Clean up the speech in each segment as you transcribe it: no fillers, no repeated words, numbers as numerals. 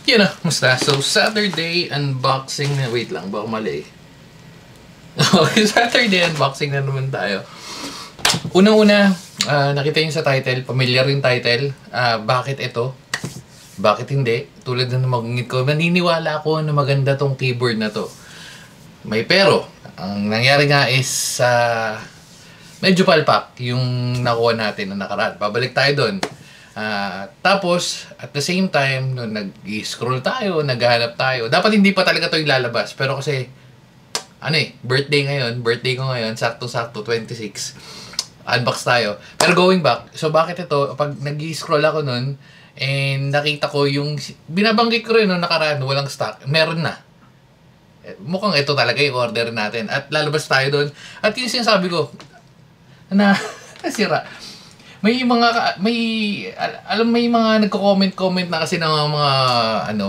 Yun na, musta? So, Saturday unboxing na, wait lang, baka mali. Okay, Saturday unboxing na naman tayo. Unang-una, nakita yun sa title, familiar yung title. Bakit ito? Bakit hindi? Tulad na magingit ko, naniniwala ako na maganda tong keyboard na to. May pero, ang nangyari nga is, medyo palpak yung nakuha natin na nakaraan. Babalik tayo doon. Tapos, at the same time, nung nag-scroll tayo, naghahanap tayo, dapat hindi pa talaga ito ilalabas. Pero kasi, birthday ko ngayon, sakto-sakto, 26. Unbox tayo. Pero going back, so bakit ito, pag nag-scroll ako nun, and nakita ko yung, binabanggit ko rin nung nakaraan, walang stock, meron na. Mukhang ito talaga yung order natin. At lalabas tayo doon. At yung sinasabi ko, na nasira. May mga nagko-comment na kasi ng mga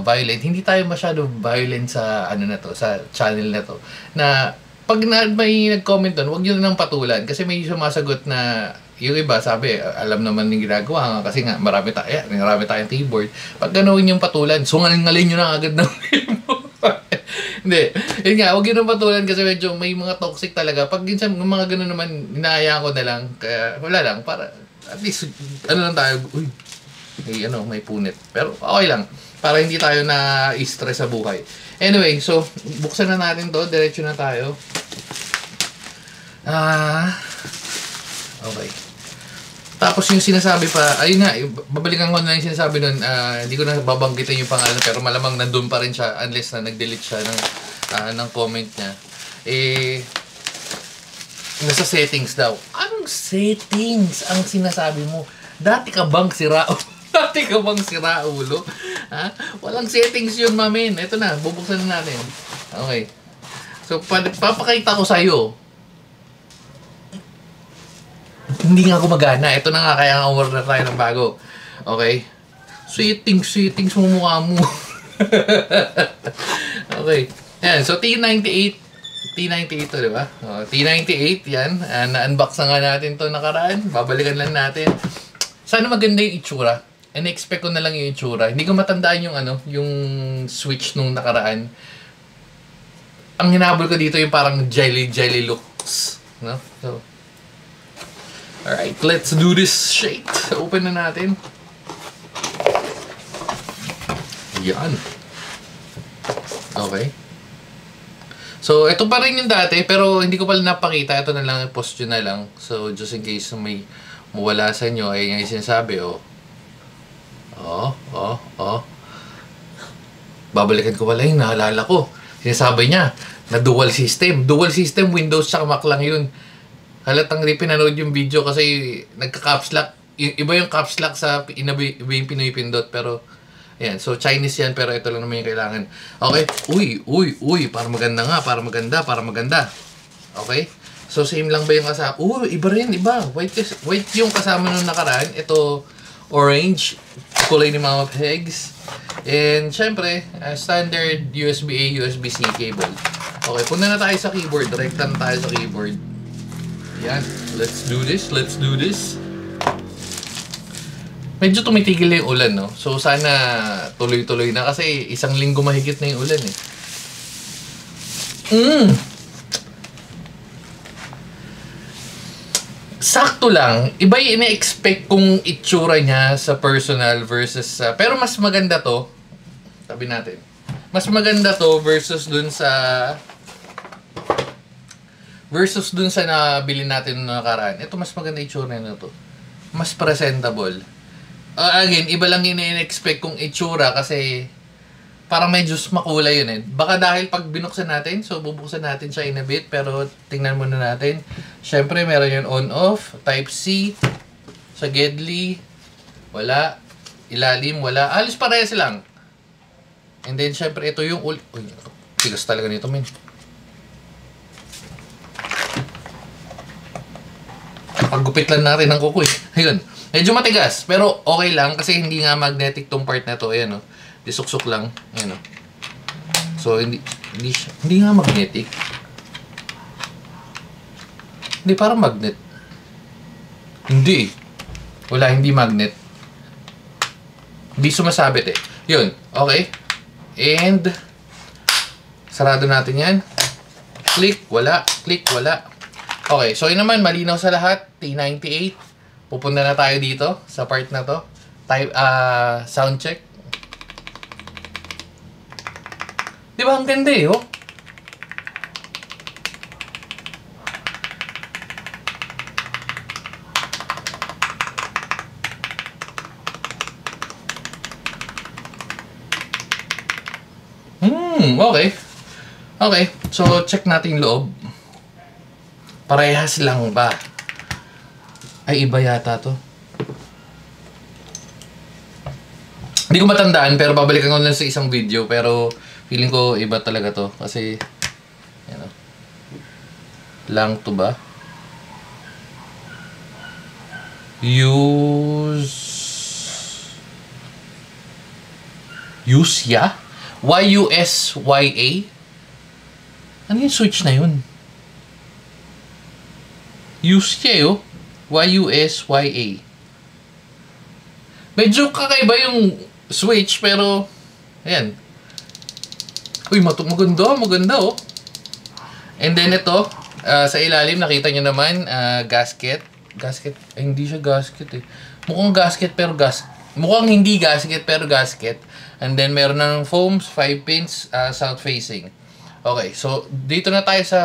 violent. Hindi tayo masyado violent sa sa channel na to. Na pag may nag-comment doon, huwag niyo nang patulan kasi may sumasagot na yung iba sabi, alam naman yung ginagawa kasi nga marami tayong keyboard. Pag ganoon yung patulan, sungaling-ngalin niyo na agad ng Hindi. Yun nga, huwag yun ang patulan kasi medyo may mga toxic talaga. Pag minsan, mga gano'n naman, inaaya ko na lang. Kaya, wala lang. Para, at least, lang tayo. Uy, may punit. Pero, okay lang. Para hindi tayo na-stress sa buhay. Anyway, so, buksan na natin to. Diretso na tayo. Okay. Tapos yung sinasabi pa, ayun nga, babalikan ko na yung sinasabi nun, hindi ko na babanggitin yung pangalan, pero malamang nandun pa rin siya, unless na nag-delete siya ng comment niya. Nasa settings daw. Anong settings ang sinasabi mo? Dati ka bang siraulo? Dati ka bang siraulo? Ha? Walang settings yun, mamin. Ito na, bubuksan na natin. Okay. So, papakita ko sa'yo. Hindi nga gumagana. Ito na nga, kaya nga order tayo ng bago. Okay? Settings mo mukha mo. Okay. Yan. So, T98 to, di ba? T98, yan. Na-unbox na nga natin to nakaraan. Babalikan lang natin. Sana maganda yung itsura. And expect ko na lang yung itsura. Hindi ko matandaan yung switch nung nakaraan. Ang hinabol ko dito yung parang jelly looks. No? So, alright, let's do this shit. Open na natin. Yan. Okay. So, ito pa rin yung dati, pero hindi ko pala napakita. Ito na lang, post yun na lang. So, just in case may mawala sa inyo, ay yung sinasabi, babalikan ko pala yung naalala ko. Sinasabi niya, na dual system. Dual system, Windows tsaka Mac lang yun. Halatang hindi pinanood yung video kasi nagka-caps lock. Iba yung caps lock sa iba yung Pinoy pindot. Pero, ayan. So, Chinese yan. Pero ito lang naman yung kailangan. Okay. Uy. Para maganda nga. Para maganda. Okay. So, same lang ba yung kasama? Iba rin. Iba. White yung kasama nung nakaraan. Ito, orange. Kulay ni Mama Pegs. And, syempre, standard USB-A, USB-C cable. Okay. Punta na tayo sa keyboard. Direct na tayo sa keyboard. Yan. Let's do this. Medyo tumitigil na yung ulan, no? So, sana tuloy-tuloy na kasi isang linggo mahigit na yung ulan, eh. Sakto lang. Iba yung ina-expect kong itsura niya sa personal versus sa... Pero mas maganda to. Sabi natin. Mas maganda to versus dun sa nabili natin noong nakaraan. Ito mas maganda itsura na to. Mas presentable. Again, iba lang yung in-expect kong itsura kasi parang medyo makulay yun, eh. Baka dahil pag binuksan natin, so bubuksan natin siya in a bit, pero tingnan muna natin. Syempre, meron yun on-off, Type-C, sa Gedli, wala, ilalim, wala. Alis parehas lang. And then, syempre, ito yung tigas talaga nito, men. Paggupit lang natin ng kuko, eh. Ayun. Medyo matigas, pero okay lang kasi hindi nga magnetic tong part na to. Ayan, disuksok lang. Ayan, so, hindi nga magnetic. Hindi, parang magnet. Hindi. Wala, hindi magnet. Hindi sumasabit, eh. Yun, okay. And, sarado natin yan. Click, wala. Click, wala. Okay, so yun naman, malinaw sa lahat. T98. Pupunta na tayo dito sa part na to. Type, sound check. Di ba ang ganda eh, oh? Okay. Okay, so check natin yung loob. Parehas lang ba? Ay, iba yata to. Hindi ko matandaan, pero babalikan ko lang sa isang video. Pero feeling ko iba talaga to. Kasi, yan o. Lang to ba? Yusya? Y-U-S-Y-A? Ano yung switch na yun? Yusya oh. Y-U-S-Y-A. Medyo kakaiba yung switch, pero ayan. Uy, maganda oh. And then ito, sa ilalim, nakita nyo naman, gasket. Gasket, ay hindi siya gasket eh. Mukhang gasket pero mukhang hindi gasket pero gasket. And then meron ng foams, 5 pins, south facing. Okay, so dito na tayo sa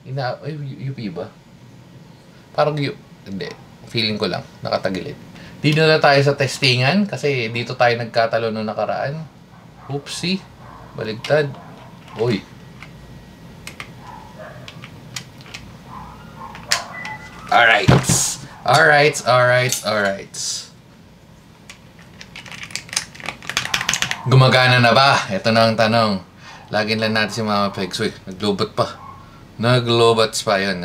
UP ba? Parang hindi. Feeling ko lang, nakatagilid. Dito na tayo sa testingan kasi dito tayo nagkatalo noong nakaraan. Oopsie, baligtad. Uy. Alright. Gumagana na ba? Ito na ang tanong. Lagyan lang natin si Mama Pegs. Uy, naglobot pa. Naglobots pa. Yun.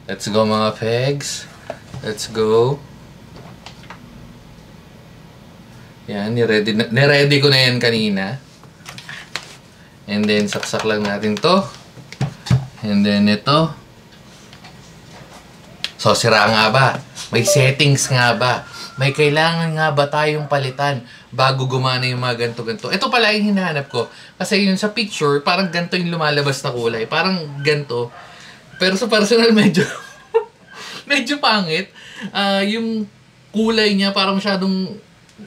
Let's go mga Pegs. Let's go. Yan, niready ko na yan kanina. And then, saksak lang natin to. And then, ito. So, sira nga ba? May settings nga ba? May kailangan nga ba tayong palitan bago gumana yung mga ganto-ganto? Ito pala yung hinahanap ko. Kasi yun sa picture, parang ganto yung lumalabas na kulay. Parang ganto. Pero sa personal, medyo medyo pangit. Yung kulay niya parang masyadong,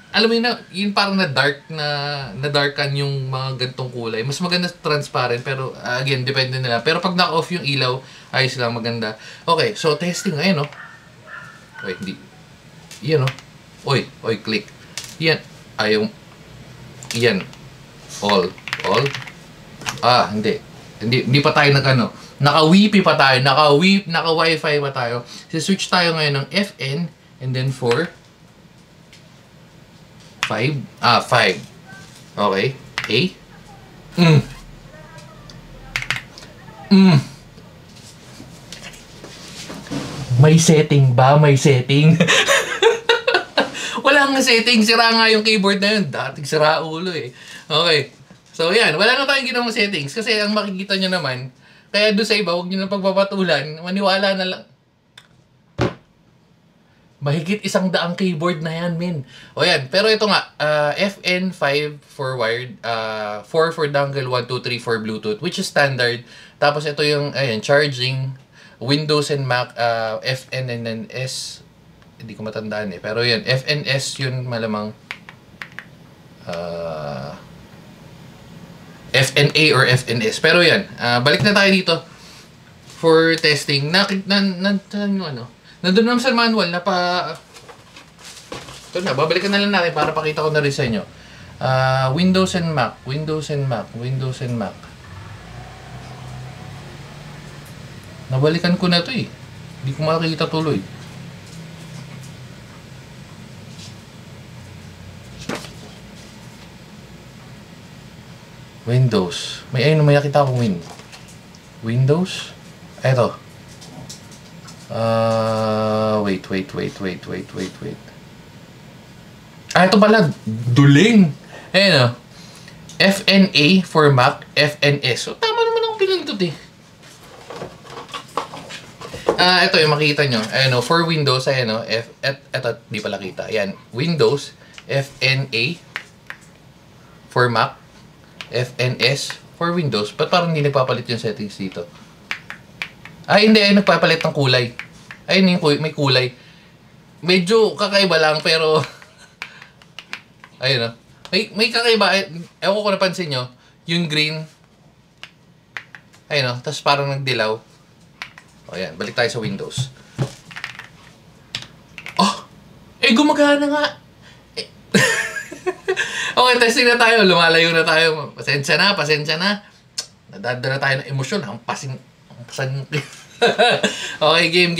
alam mo yun parang na-darkan yung mga gantong kulay. Mas maganda transparent, pero again, depende na lang. Pero pag naka-off yung ilaw, ayos lang, maganda. Okay, so testing, ayun, no? Wait, hindi. Yan, no? Oy, click. Yan. Ayaw. Yan. All. Hindi. Hindi pa tayo naka-wifi pa tayo. Naka-wifi pa tayo. Si-switch tayo ngayon ng FN and then 4. 5. 5. Okay. A. May setting ba? May setting? Wala nga setting. Sira nga yung keyboard na yun. Dating sira ulo eh. Okay. So yan. Wala na tayong ginawang settings. Kasi ang makikita nyo naman, kaya doon sa iba, huwag nyo lang pagbabatulan. Maniwala na lang. Mahigit 100 keyboard na yan, min. O yan. Pero ito nga, FN5 for wired, 4 for dongle, 1, 2, 3 for Bluetooth, which is standard. Tapos ito yung, ayan, charging, Windows and Mac, FN and then S. Hindi ko matandaan eh. Pero yan, FNS yun malamang. FNA or FNS. Pero yan, balik na tayo dito for testing. Nandun naman sa manual na ito na, babalikan na lang natin para pakita ko na rin sa inyo. Windows and Mac. Nabalikan ko na to eh. Hindi ko makikita tuloy. Windows. May nakita akong Windows. Eto. Wait. Ito pala. Duling. Ayan o. FNA for Mac, FNS. So, tama naman ang pinindot eh. Ito yung makita nyo. Ayan o. For Windows, ayan o. Eto, di pala kita. Ayan. Windows, FNA. for Mac, FNS for Windows. Ba't parang hindi nagpapalit yung settings dito? Ay, hindi. Ay, nagpapalit ng kulay. Ay, may kulay. Medyo kakaiba lang, pero... ayun, no? May kakaiba. Ewan ko napansin nyo. Yung green. Ayun, no? Tapos parang nagdilaw. O, yan. Balik tayo sa Windows. Oh! Gumagana nga! Okay, testing na tayo. Lumalayo na tayo. Pasensya na. Nadadala tayo ng emosyon. Hampasan. Okay, game.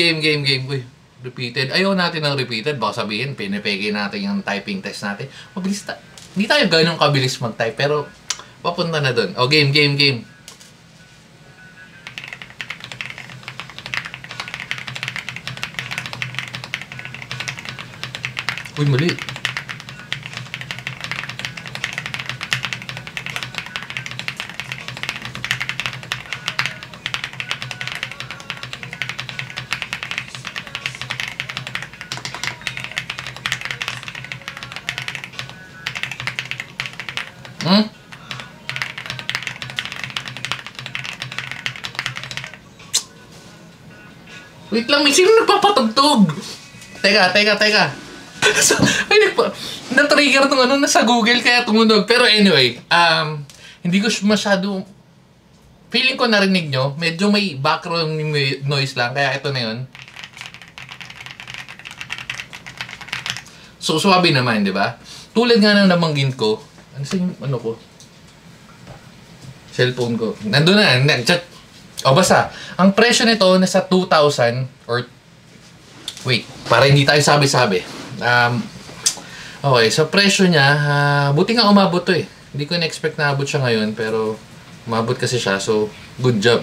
Uy, repeated. Ayaw natin ng repeated. Baka sabihin, pinipeke natin yung typing test natin. Mabilis hindi tayo ganun kabilis mag-type, pero papunta na dun. O, game. Uy, mali. Wait lang, may sino nagpapatugtog? Teka. So, na-trigger nung nasa Google kaya tumunog. Pero anyway, hindi ko masyado, feeling ko narinig nyo, medyo may background noise lang, kaya ito na yun. So, suwabe naman, di ba? Tulad nga nang nabanggit ko, ano ko? Cellphone ko. Nandun na, chat. Basta, ang presyo nito nasa 2,000 or wait, para hindi tayo sabi-sabi. Okay, so presyo niya, buti nga umabot to eh. Hindi ko na-expect na abot siya ngayon, pero umabot kasi siya, so good job.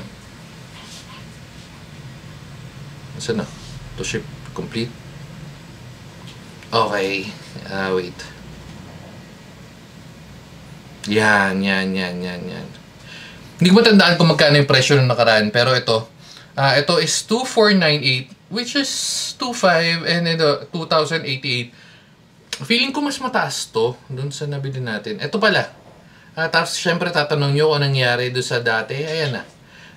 Saan na? To ship complete. Okay, wait. Yan. Hindi ko matandaan kung magkano yung presyo ng nakaraan, pero ito is 2,498, which is 2,500 and ito 2,088. Feeling ko mas mataas to dun sa nabili natin. Ito pala. Tapos syempre tatanong nyo kung nangyari doon sa dati. Ayan na.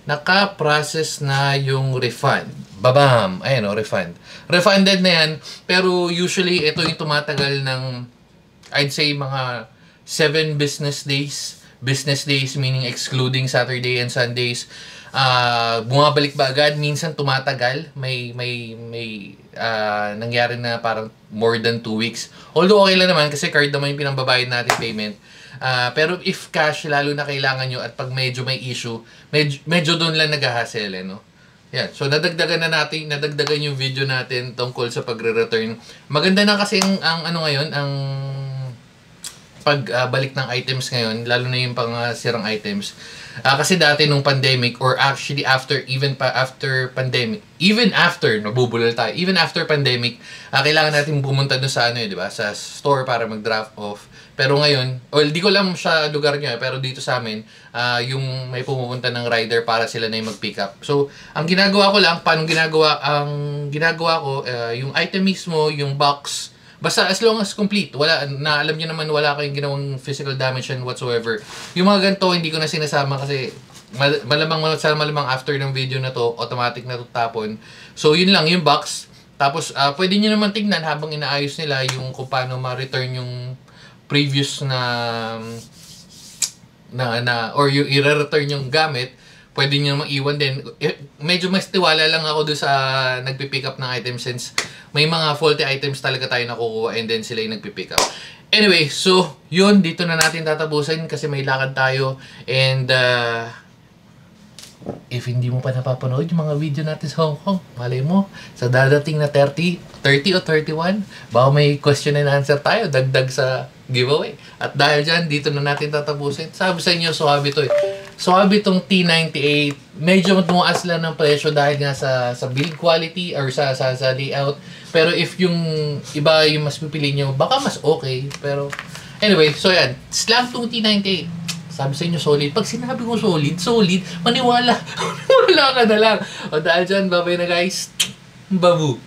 Naka-process na yung refund. Babam! Ayan o, refund. Refunded na yan. Pero usually ito yung tumatagal ng, I'd say mga 7 business days. Business days meaning excluding Saturday and Sundays. Bumabalik ba agad? Minsan tumatagal. May nangyari na parang more than 2 weeks. Although okay lang naman kasi card naman yung pinambabayad natin payment. Pero if cash, lalo na kailangan nyo at pag medyo may issue, medyo doon lang nag-hassle, no? Yan. So, nadagdagan yung video natin tungkol sa pagre-return. Maganda na kasi ang ano ngayon, ang pagbalik ng items ngayon, lalo na yung pang sirang items. Kasi dati nung pandemic, or actually even after pandemic, even after pandemic, kailangan natin pumunta doon sa di ba? Sa store para mag-drop off. Pero ngayon, di ko alam sa lugar niya, pero dito sa amin, yung may pumupunta ng rider para sila na yung mag-pick up. So, ang ginagawa ko lang, ang ginagawa ko, yung item mismo, yung box, basta as long as complete, alam niyo naman wala kayong ginawang physical damage and whatsoever. Yung mga ganito, hindi ko na sinasama kasi malamang after ng video na to, automatic na tutapon. So, yun lang, yung box. Tapos, pwede niyo naman tignan habang inaayos nila yung kung paano ma-return yung previous or yung i-return yung gamit. Pwede nyo namang iwan din. Medyo mas tiwala lang ako doon sa nagpipick up ng items since may mga faulty items talaga tayo nakukuha and then sila yung nagpipick up. Anyway, so yun, dito na natin tatapusin kasi may lakad tayo. And if hindi mo pa napapanood yung mga video natin sa Hong Kong, malay mo, sa dadating na 30 o 31, baka may question and answer tayo, dagdag sa giveaway. At dahil dyan, dito na natin tatapusin. Sabi sa inyo, suwabe to eh. Suwabe itong T98. Medyo tumaas lang ng presyo dahil nga sa build quality or sa layout. Pero if yung iba yung mas pipili nyo, baka mas okay. Pero anyway, so yan. Slam itong T98. Sabi sa inyo, solid. Pag sinabi ko solid, maniwala. Maniwala ka na lang. O dahil dyan, bye-bye na guys. Babu.